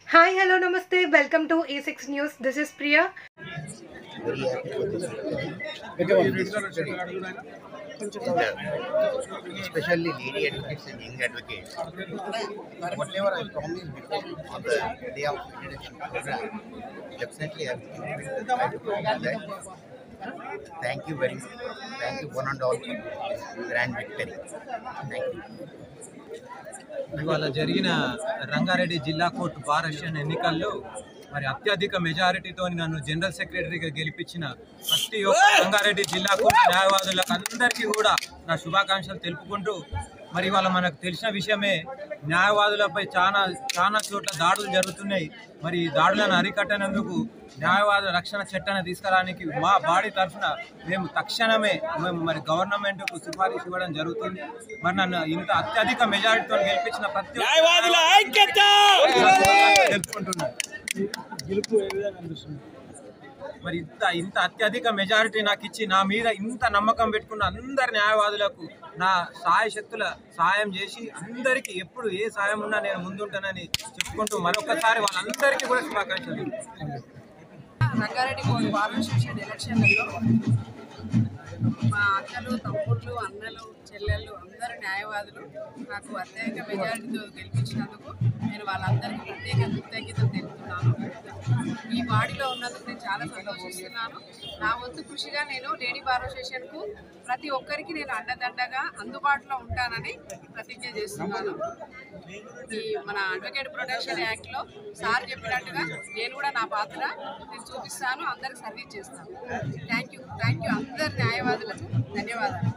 Hi, hello, namaste. Welcome to A6 News. This is Priya. Very happy for this. Especially lady advocates and young advocates. Whatever I promised before on the day of introduction program, definitely I will do that. Thank you very much. Thank you one and all for grand victory. Thank you. ఇవాళ జరిగిన రంగారెడ్డి జిల్లా court bar association ఎన్నికల్లో మరి అత్యధిక మెజారిటీతో నన్ను general సెక్రటరీగా గెలిపించిన ప్రతి ఒక్క రంగారెడ్డి జిల్లా కోర్టు న్యాయవాదులకు అందరికీ కూడా నా శుభాకాంక్షలు తెలుపుకుంటూ మరి ఇవాళ మనకు తెలిసిన విషయమే న్యాయవాదులపై చాలా చోట్ల దాడులు జరుగుతున్నాయి. మరి ఈ దాడులను అరికట్టనందుకు న్యాయవాద రక్షణ చట్టాన్ని తీసుకురావడానికి మా బాడీ తరఫున మేము తక్షణమే మరి గవర్నమెంట్కు సిఫారసు ఇవ్వడం జరుగుతుంది. మరి నన్ను ఇంత అత్యధిక మెజారిటీతో గెలిపించిన ప్రతి తెలుపుకుంటున్నాను. మరి ఇంత అత్యధిక మెజారిటీ నాకు ఇచ్చి నా మీద ఇంత నమ్మకం పెట్టుకున్న అందరి న్యాయవాదులకు నా సాయశక్తుల సాయం చేసి అందరికీ ఎప్పుడు ఏ సాయం ఉన్నా నేను ముందుంటానని చెప్పుకుంటూ మరొకసారి వాళ్ళందరికీ కూడా శుభాకాంక్షలు. రంగారెడ్డి కోర్టు బార్ అసోసియేషన్ ఎలక్షన్లలో మా అక్కలు, తమ్ముళ్ళు, అన్నలు, చెల్లెళ్ళు అందరూ న్యాయవాదులు నాకు అత్యధిక మెజారిటీతో గెలిపించినందుకు నేను వాళ్ళందరికీ ప్రత్యేక కృతజ్ఞతలు తెలుపుతున్నాను. ఈ బాడీలో ఉన్నందుకు నేను చాలా సంతోషిస్తున్నాను. నా వంతు కృషిగా నేను లేడీ బార్ అసోసియేషన్కు ప్రతి ఒక్కరికి నేను అండదండగా అందుబాటులో ఉంటానని ప్రతిజ్ఞ చేస్తున్నాను. ఈ మన అడ్వకేట్ ప్రొటెక్షన్ యాక్ట్లో సార్ చెప్పినట్టుగా నేను కూడా నా పాత్ర నేను చూపిస్తాను, అందరికి సర్వీస్ చేస్తాను. థ్యాంక్ యూ అందరి న్యాయవాదులకు ధన్యవాదాలు.